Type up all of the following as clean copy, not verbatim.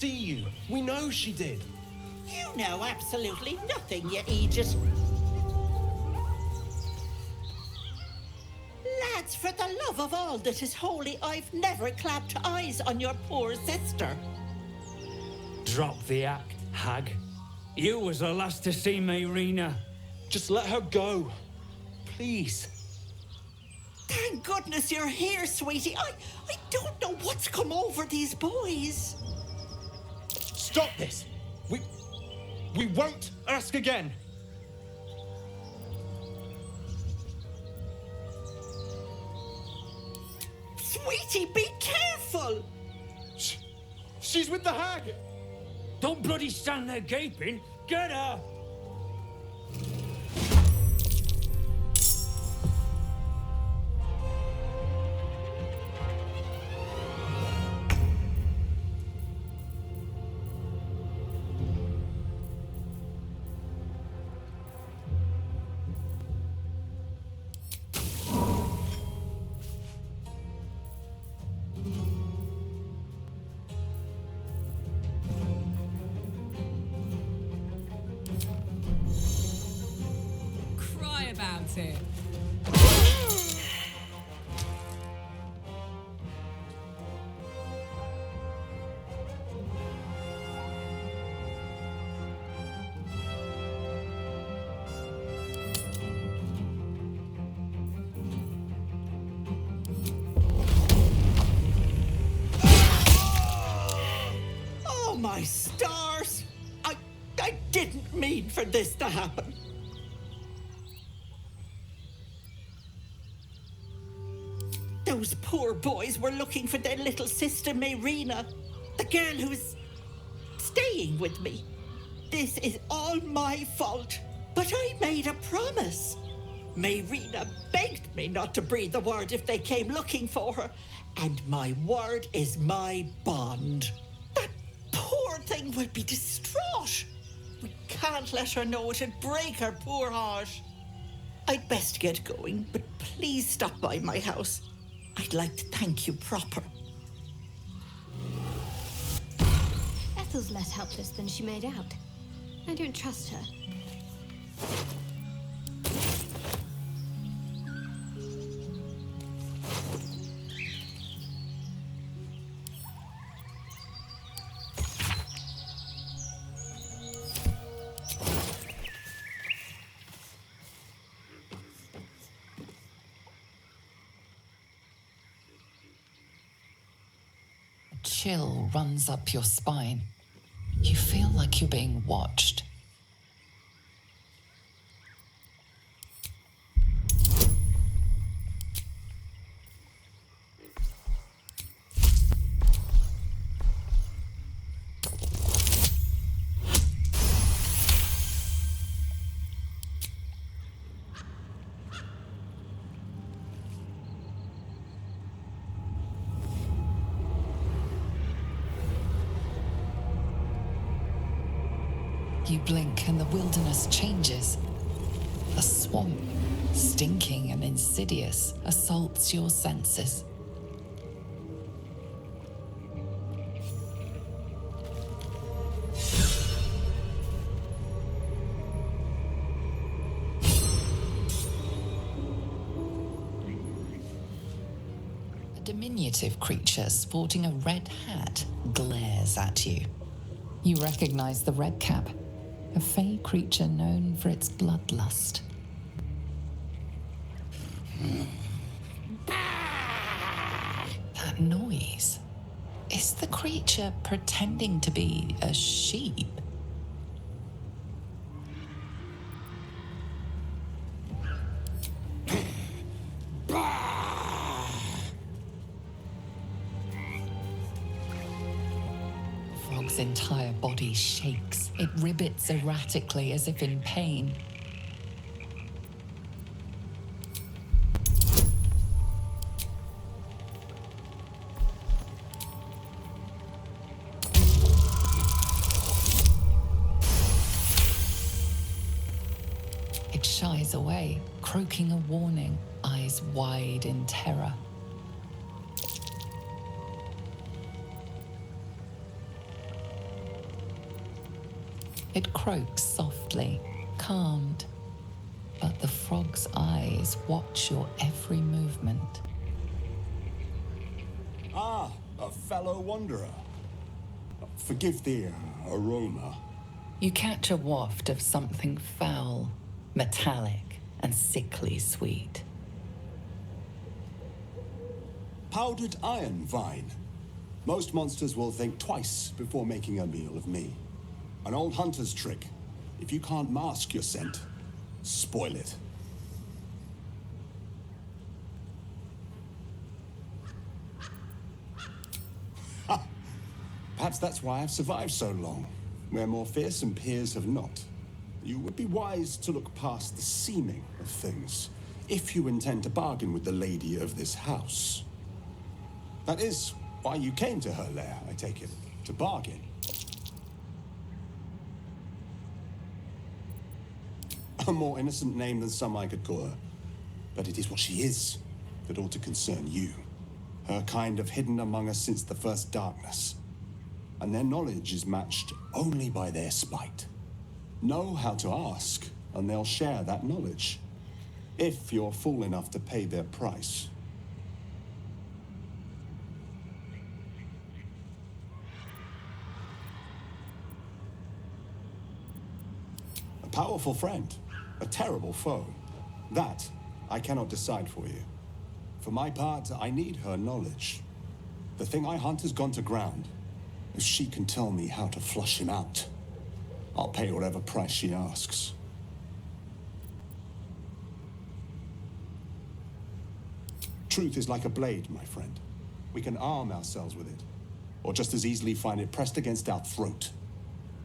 see you. We know she did. You know absolutely nothing, you idiot. Lads, for the love of all that is holy, I've never clapped eyes on your poor sister. Drop the act, hag. You was the last to see me, Rena. Just let her go. Please. Thank goodness you're here, sweetie. I don't know what's come over these boys. Stop this. We won't ask again. Sweetie, be careful. She's with the hag. Don't bloody stand there gaping. Get her! About it. Oh my stars! I didn't mean for this to happen. Those poor boys were looking for their little sister, Mayrina, the girl who's staying with me. This is all my fault, but I made a promise. Mayrina begged me not to breathe a word if they came looking for her, and my word is my bond. That poor thing will be distraught. We can't let her know, it'd break her poor heart. I'd best get going, but please stop by my house. I'd like to thank you proper. Ethel's less helpless than she made out. I don't trust her. Chill runs up your spine. You feel like you're being watched. You blink and the wilderness changes. A swamp, stinking and insidious, assaults your senses. A diminutive creature sporting a red hat glares at you. You recognize the red cap. A fey creature known for its bloodlust. That noise. Is the creature pretending to be a sheep? Frog's entire body shakes. It ribbits erratically as if in pain. It shies away, croaking a warning, eyes wide in terror. It croaks softly, calmed. But the frog's eyes watch your every movement. Ah, a fellow wanderer. Forgive the aroma. You catch a waft of something foul, metallic, and sickly sweet. Powdered iron vine. Most monsters will think twice before making a meal of me. An old hunter's trick. If you can't mask your scent, spoil it. Ha! Perhaps that's why I've survived so long, where more fearsome peers have not. You would be wise to look past the seeming of things, if you intend to bargain with the lady of this house. That is why you came to her lair, I take it, to bargain. A more innocent name than some I could call her. But it is what she is that ought to concern you. Her kind have hidden among us since the first darkness. And their knowledge is matched only by their spite. Know how to ask, and they'll share that knowledge. If you're fool enough to pay their price. A powerful friend. A terrible foe. That, I cannot decide for you. For my part, I need her knowledge. The thing I hunt has gone to ground. If she can tell me how to flush him out, I'll pay whatever price she asks. Truth is like a blade, my friend. We can arm ourselves with it, or just as easily find it pressed against our throat.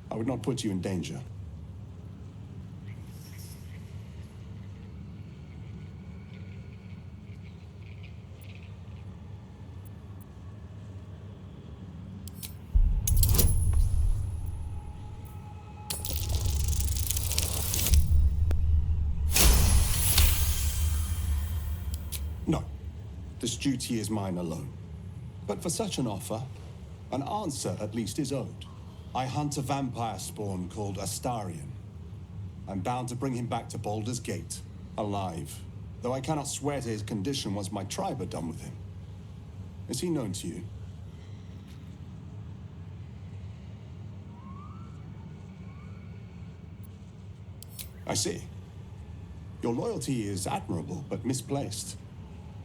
I would not put you in danger. No, this duty is mine alone. But for such an offer, an answer at least is owed. I hunt a vampire spawn called Astarion. I'm bound to bring him back to Baldur's Gate, alive. Though I cannot swear to his condition once my tribe are done with him. Is he known to you? I see. Your loyalty is admirable, but misplaced.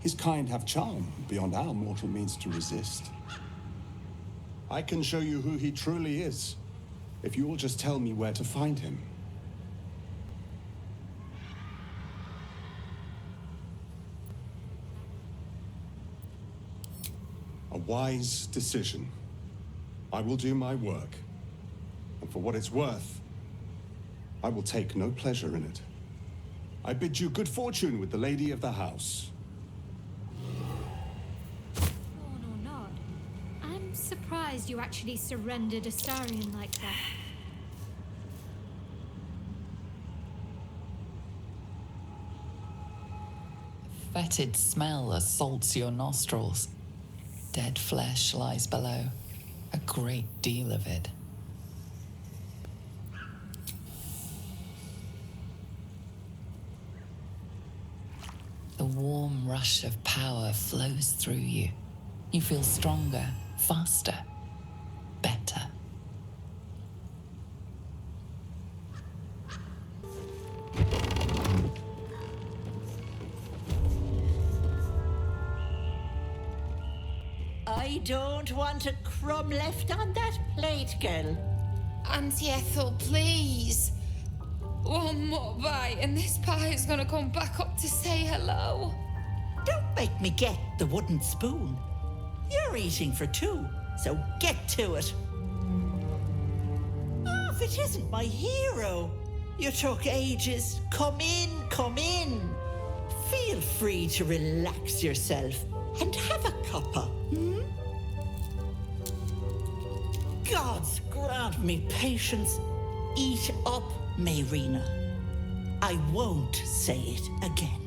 His kind have charm beyond our mortal means to resist. I can show you who he truly is, if you will just tell me where to find him. A wise decision. I will do my work, and for what it's worth, I will take no pleasure in it. I bid you good fortune with the lady of the house. Born or not, I'm surprised you actually surrendered Astarion like that. Fetid smell assaults your nostrils. Dead flesh lies below, a great deal of it. The warm rush of power flows through you. You feel stronger, faster, better. I don't want a crumb left on that plate, girl. Auntie Ethel, please. One more bite and this pie is gonna come back up to say hello. Don't make me get the wooden spoon. You're eating for two, so get to it. Oh, if it isn't my hero. You took ages. Come in, come in. Feel free to relax yourself and have a cuppa, hmm? Gods grant me patience. Eat up, Mayrina. I won't say it again.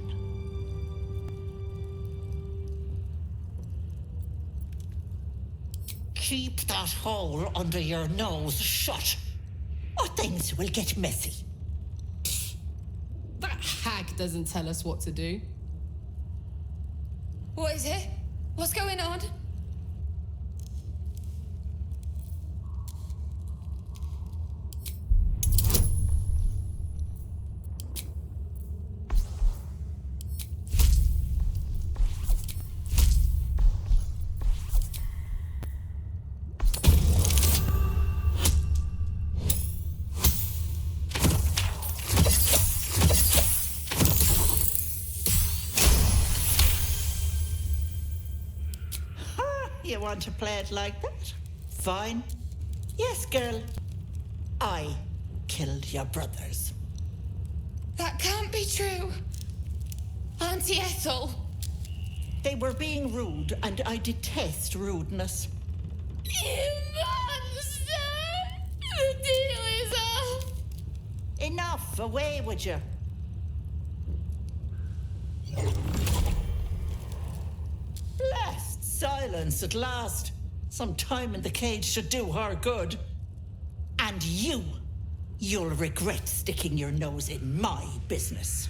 Keep that hole under your nose shut. or things will get messy. That hag doesn't tell us what to do. What is it? What's going on? You want to play it like that? Fine. Yes, girl. I killed your brothers. That can't be true. Auntie Ethel. They were being rude, and I detest rudeness. You monster! The deal is off! Enough! Away with you! Blessed silence at last. Some time in the cage should do her good. And you'll regret sticking your nose in my business.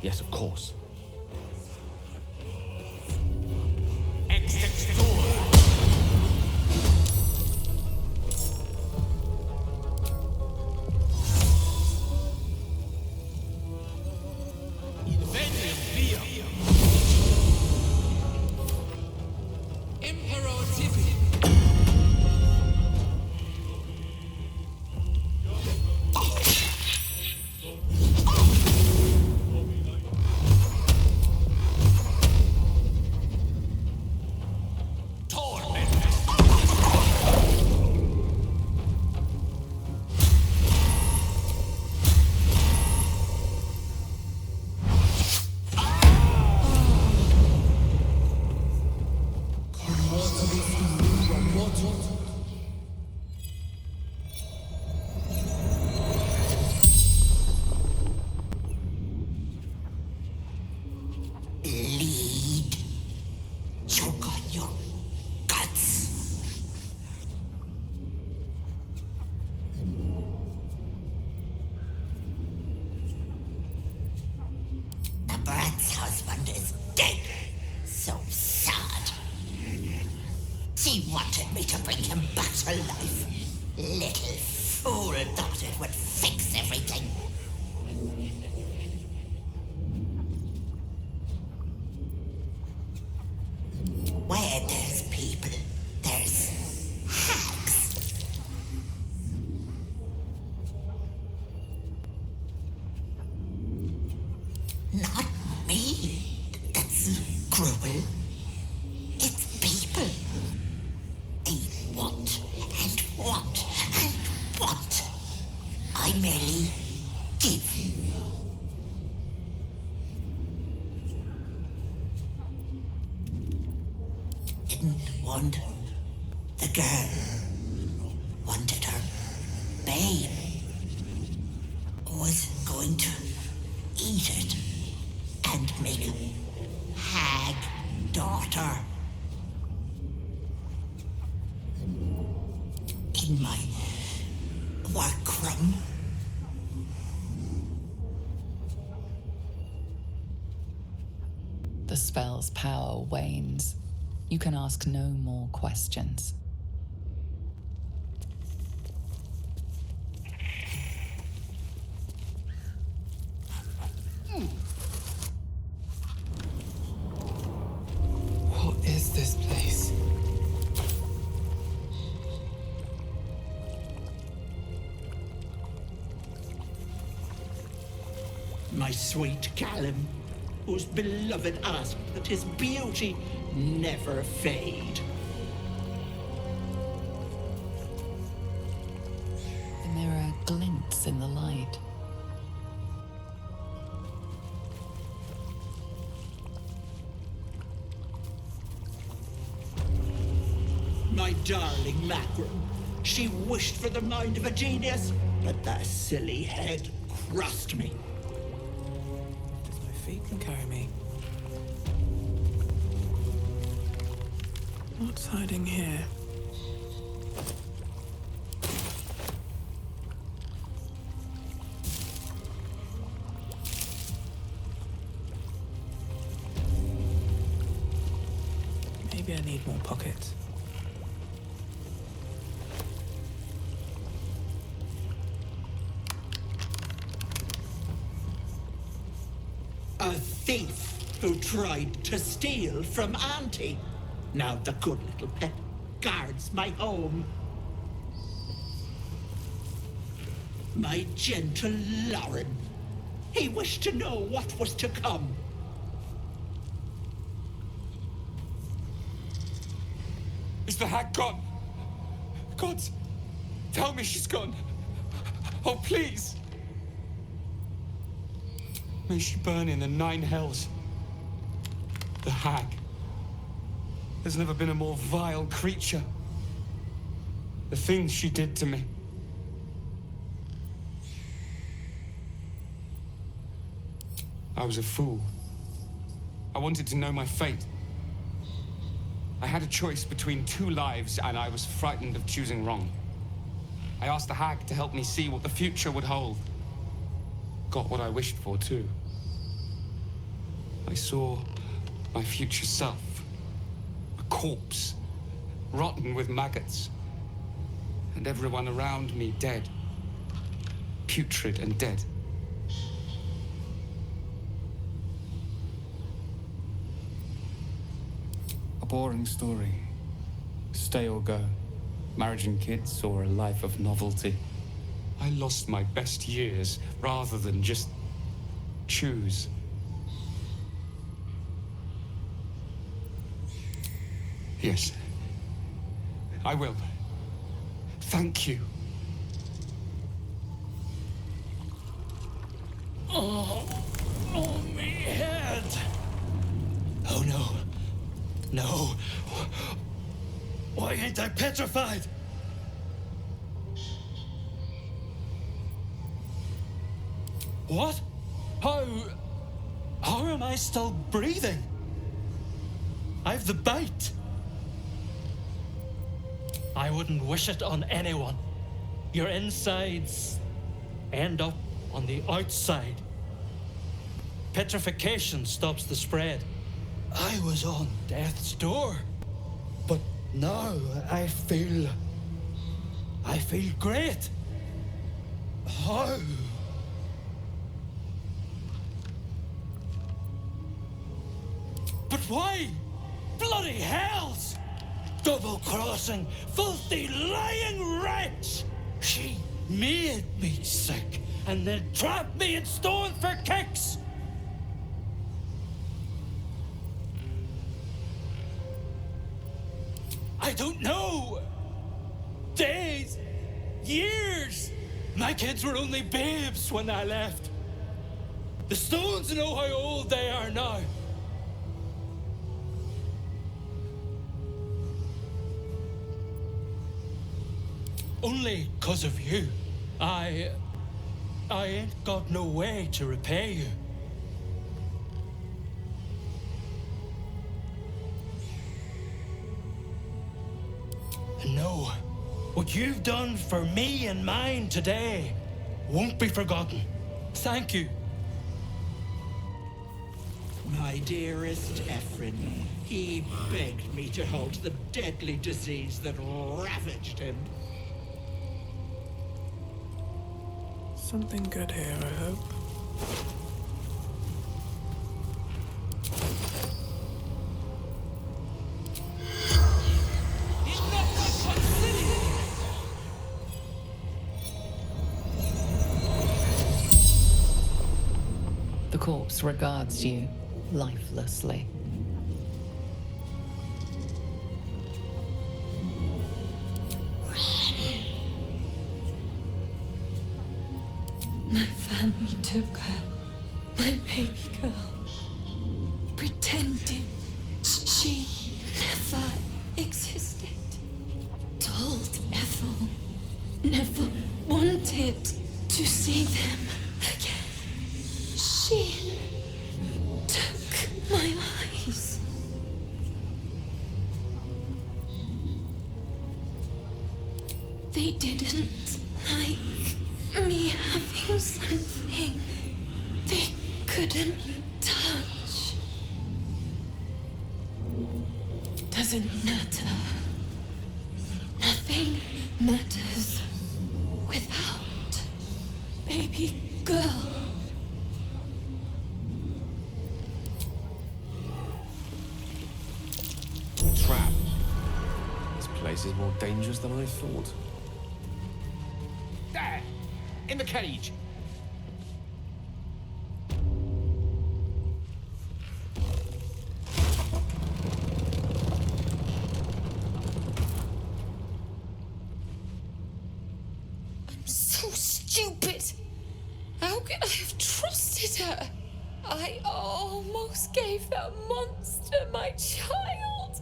Yes, of course. Lead. Choke on your guts. The brat's husband is dead. So sad. She wanted me to bring him back to life. Little fool thought it would fix everything. Where there's people, there's hags. Not me. That's cruel. It's people. They want and want and want. I merely give. Didn't want the girl. Wanted her babe. Was going to eat it and make a hag daughter. In in my workroom. The spell's power wanes. You can ask no more questions. What is this place? My sweet Callum, whose beloved asked that his beauty never fade. The mirror glints in the light. My darling Macram, she wished for the mind of a genius, but that silly head crushed me. My feet can carry me. What's hiding here? Maybe I need more pockets. A thief who tried to steal from Auntie. Now the good little pet guards my home. My gentle Lauren. He wished to know what was to come. Is the hag gone? Gods, tell me she's gone. Oh, please. May she burn in the 9 hells. The hag. There's never been a more vile creature. The things she did to me. I was a fool. I wanted to know my fate. I had a choice between 2 lives, and I was frightened of choosing wrong. I asked the hag to help me see what the future would hold. Got what I wished for, too. I saw my future self. A corpse, rotten with maggots. And everyone around me dead. Putrid and dead. A boring story. Stay or go. Marriage and kids, or a life of novelty. I lost my best years rather than just choose. Yes, I will. Thank you. Oh, me head. Oh no. No. Why ain't I petrified? What? How am I still breathing? I've the bite. I wouldn't wish it on anyone. Your insides end up on the outside. Petrification stops the spread. I was on death's door, but now I feel great. How? But why? Bloody hells! Double-crossing, filthy, lying wretch! She made me sick and then trapped me in stone for kicks! I don't know! Days, years! My kids were only babes when I left. The stones know how old they are now. Only 'cause of you. I ain't got no way to repay you. No, What you've done for me and mine today won't be forgotten. Thank you. My dearest Ephraim, he begged me to halt the deadly disease that ravaged him. Something good here, I hope. The corpse regards you lifelessly. My family took her, my baby girl, pretended she never existed. Told Ethel never wanted to see them again. She took my eyes. They didn't like me having something they couldn't touch. Doesn't matter. Nothing matters without baby girl. Trap. This place is more dangerous than I thought. There! In the cage! I'm so stupid. How could I have trusted her? I almost gave that monster my child.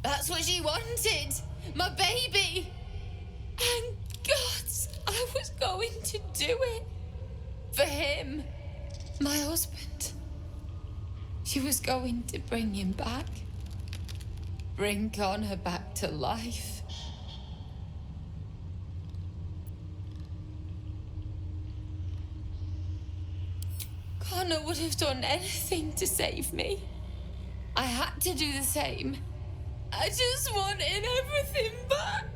That's what she wanted. My baby. And God, I was going to do it. For him. My husband. She was going to bring him back. Bring Connor back to life. Connor would have done anything to save me. I had to do the same. I just wanted everything back.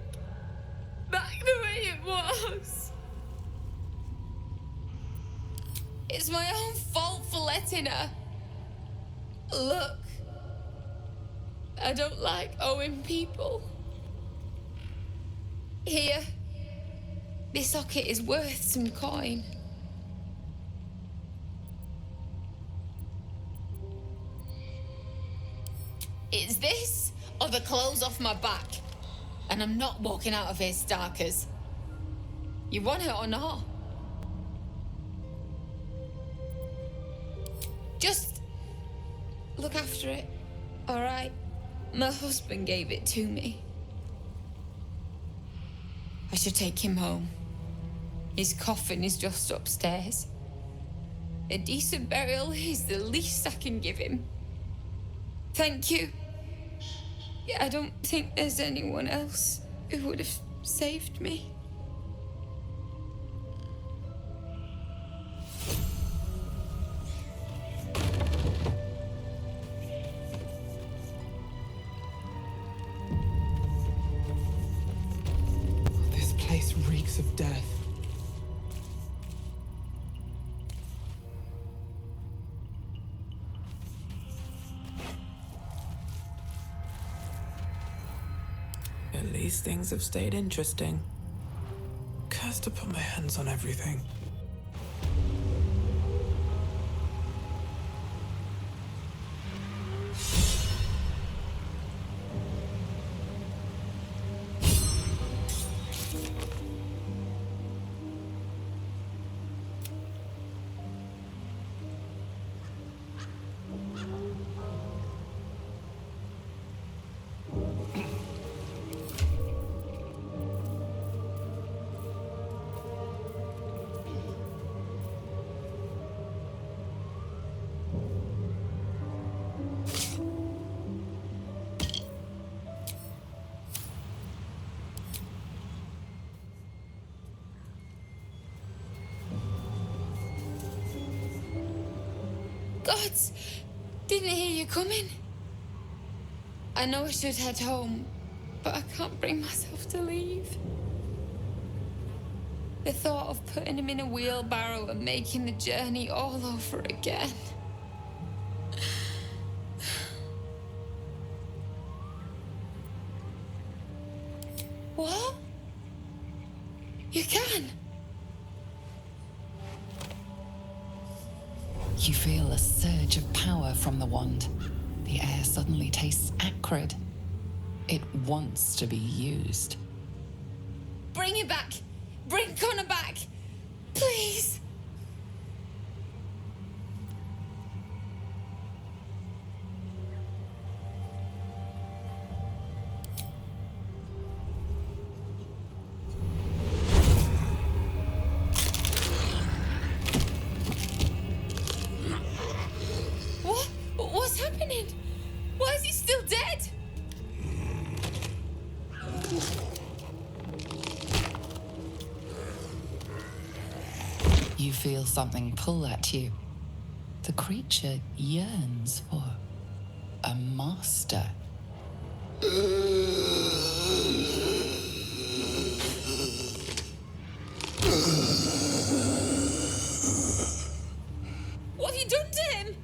Back the way it was. It's my own fault for letting her. Look. I don't like owing people. Here. This socket is worth some coin. It's this or the clothes off my back. And I'm not walking out of here starkers. You want it or not? Just look after it, all right? My husband gave it to me. I should take him home. His coffin is just upstairs. A decent burial is the least I can give him. Thank you. I don't think there's anyone else who would have saved me. This place reeks of death. At least things have stayed interesting. Cursed to put my hands on everything. Gods! Didn't hear you coming. I know I should head home, but I can't bring myself to leave. The thought of putting him in a wheelbarrow and making the journey all over again. What? You can? You feel a surge of power from the wand. The air suddenly tastes acrid. It wants to be used. Bring it back! Bring Connor back! Please! What? What's happening? Why is he still dead? You feel something pull at you. The creature yearns for a master. What have you done to him?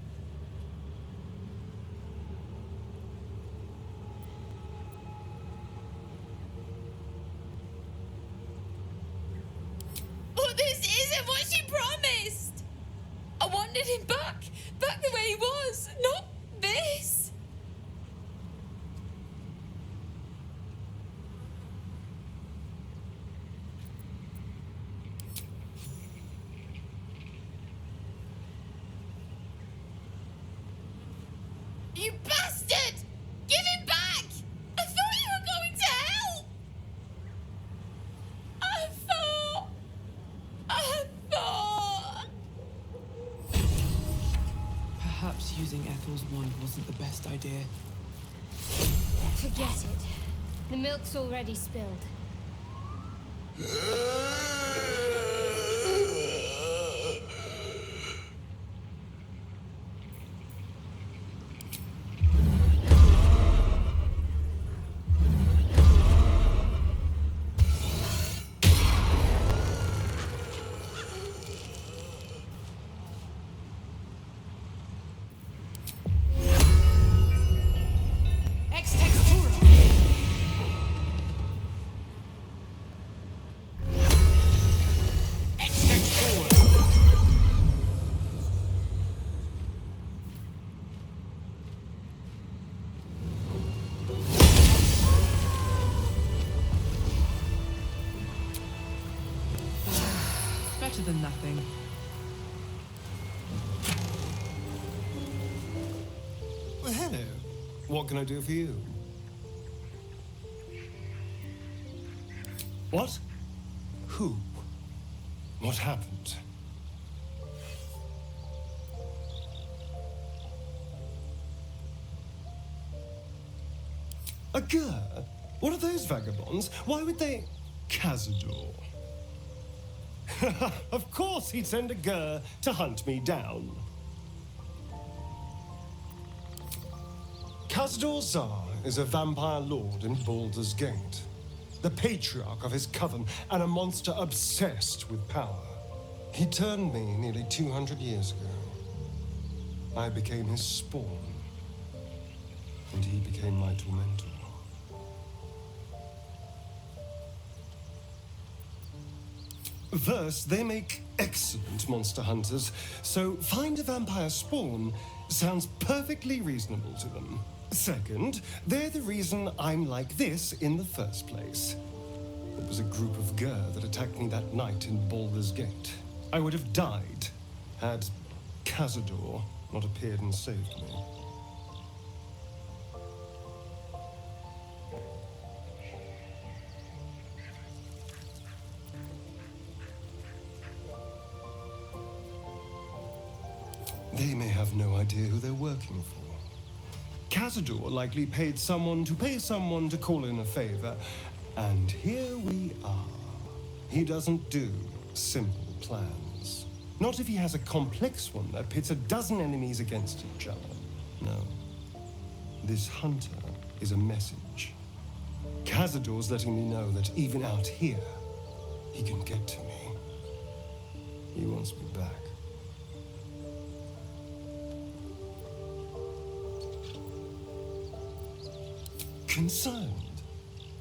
But this isn't what she promised. I wanted him back the way he was, not this. You bastard! Give him back! I thought you were going to help! I thought... Perhaps using Ethel's wand wasn't the best idea. Forget it. The milk's already spilled. Better than nothing. Well, hello. What can I do for you? What? Who? What happened? A Gur? What are those vagabonds? Why would they... Cazador. Of course he'd send a Gur to hunt me down. Cazador Zar is a vampire lord in Baldur's Gate, the patriarch of his coven and a monster obsessed with power. He turned me nearly 200 years ago. I became his spawn, and he became my tormentor. First, they make excellent monster hunters, so find a vampire spawn sounds perfectly reasonable to them. Second, they're the reason I'm like this in the first place. It was a group of Gur that attacked me that night in Baldur's Gate. I would have died had Cazador not appeared and saved me. They may have no idea who they're working for. Cazador likely paid someone to pay someone to call in a favor, and here we are. He doesn't do simple plans. Not if he has a complex one that pits a dozen enemies against each other. No. This hunter is a message. Cazador's letting me know that even out here, he can get to me. He wants me back. Concerned?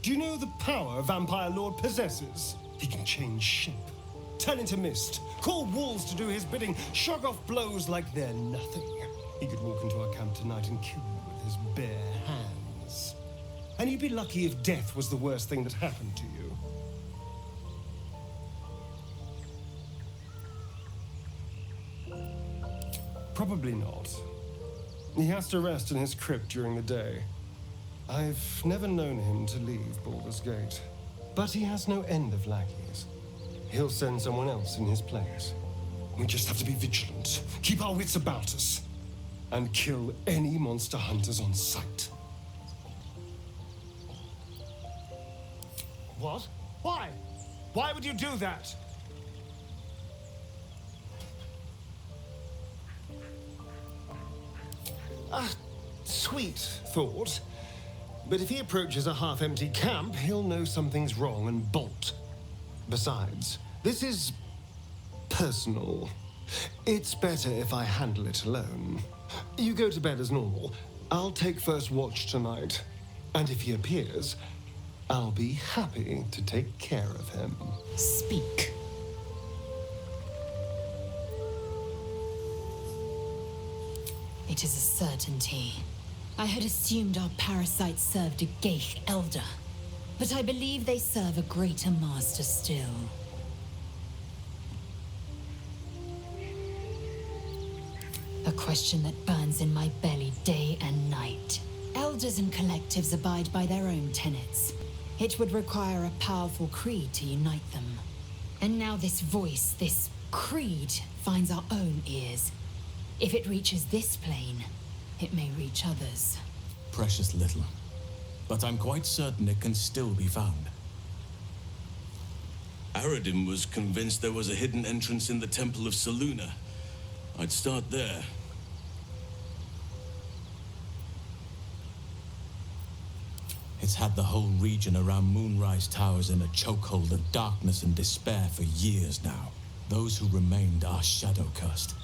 Do you know the power Vampire Lord possesses? He can change shape, turn into mist, call walls to do his bidding, shrug off blows like they're nothing. He could walk into our camp tonight and kill you with his bare hands. And you'd be lucky if death was the worst thing that happened to you. Probably not. He has to rest in his crypt during the day. I've never known him to leave Baldur's Gate, but he has no end of lackeys. He'll send someone else in his place. We just have to be vigilant, keep our wits about us, and kill any monster hunters on sight. What? Why? Why would you do that? Sweet thought. But if he approaches a half-empty camp, he'll know something's wrong and bolt. Besides, this is personal. It's better if I handle it alone. You go to bed as normal. I'll take first watch tonight. And if he appears, I'll be happy to take care of him. Speak. It is a certainty. I had assumed our parasites served a Geich elder, but I believe they serve a greater master still. A question that burns in my belly day and night. Elders and collectives abide by their own tenets. It would require a powerful creed to unite them. And now this voice, this creed, finds our own ears. If it reaches this plane, it may reach others. Precious little. But I'm quite certain it can still be found. Aradin was convinced there was a hidden entrance in the Temple of Selûne. I'd start there. It's had the whole region around Moonrise Towers in a chokehold of darkness and despair for years now. Those who remained are shadow-cursed.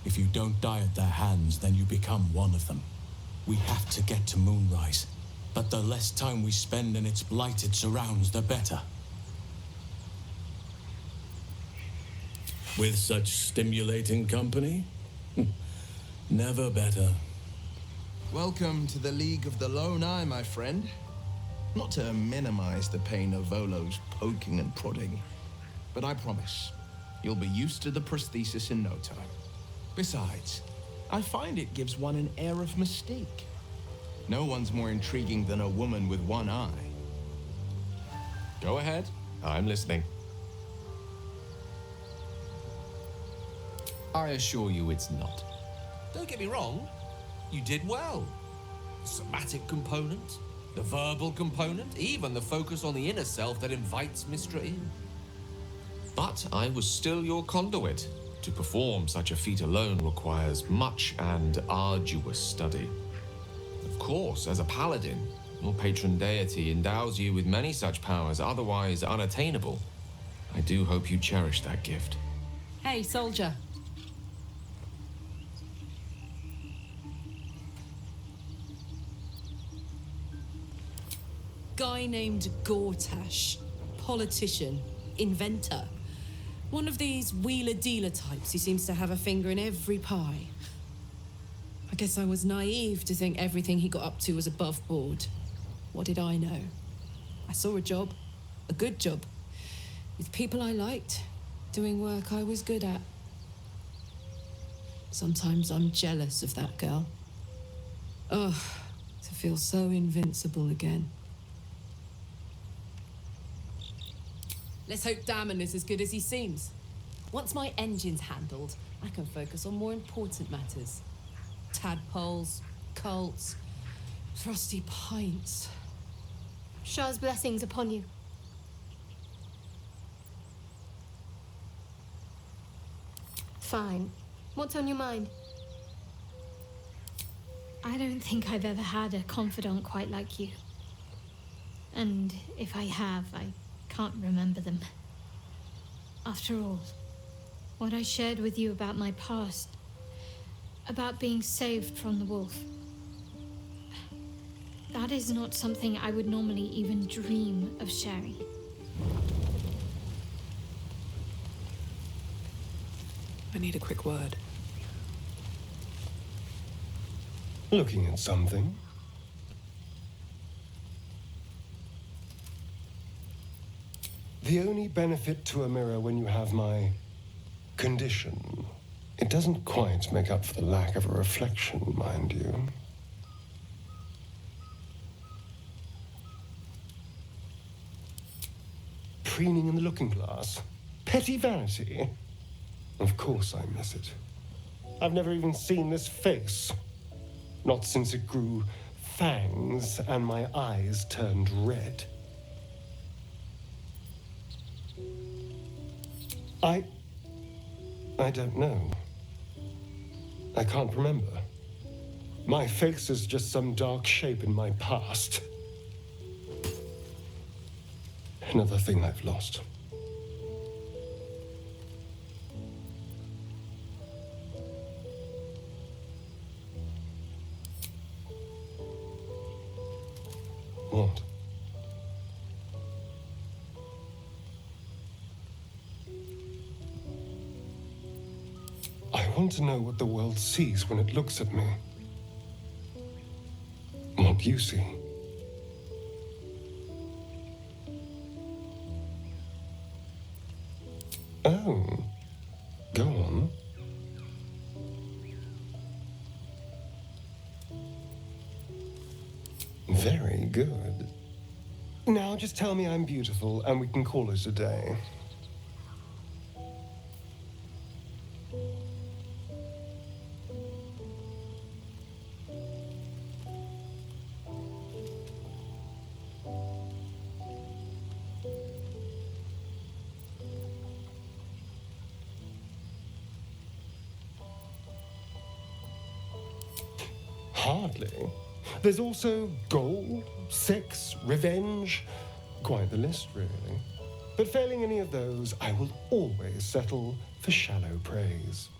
If you don't die at their hands, then you become one of them. We have to get to Moonrise, but the less time we spend in its blighted surrounds, the better. With such stimulating company? Never better. Welcome to the League of the Lone Eye, my friend. Not to minimize the pain of Volo's poking and prodding, but I promise, you'll be used to the prosthesis in no time. Besides, I find it gives one an air of mystique. No one's more intriguing than a woman with one eye. Go ahead. I'm listening. I assure you it's not. Don't get me wrong. You did well. The somatic component, the verbal component, even the focus on the inner self that invites Mistra in. But I was still your conduit. To perform such a feat alone requires much and arduous study. Of course, as a paladin, your patron deity endows you with many such powers otherwise unattainable. I do hope you cherish that gift. Hey, soldier. Guy named Gortash. Politician. Inventor. One of these wheeler-dealer types who seems to have a finger in every pie. I guess I was naive to think everything he got up to was above board. What did I know? I saw a job. A good job. With people I liked. Doing work I was good at. Sometimes I'm jealous of that girl. Ugh, to feel so invincible again. Let's hope Damon is as good as he seems. Once my engine's handled, I can focus on more important matters. Tadpoles, cults, frosty pints. Shah's blessings upon you. Fine. What's on your mind? I don't think I've ever had a confidant quite like you. And if I have, I can't remember them. After all, what I shared with you about my past, about being saved from the wolf, that is not something I would normally even dream of sharing. I need a quick word. Looking at something? The only benefit to a mirror when you have my condition, it doesn't quite make up for the lack of a reflection, mind you. Preening in the looking glass? Petty vanity? Of course I miss it. I've never even seen this face. Not since it grew fangs and my eyes turned red. I don't know. I can't remember. My face is just some dark shape in my past. Another thing I've lost. What? I want to know what the world sees when it looks at me. What you see. Oh, go on. Very good. Now just tell me I'm beautiful and we can call it a day. Hardly. There's also gold, sex, revenge. Quite the list, really. But failing any of those, I will always settle for shallow praise.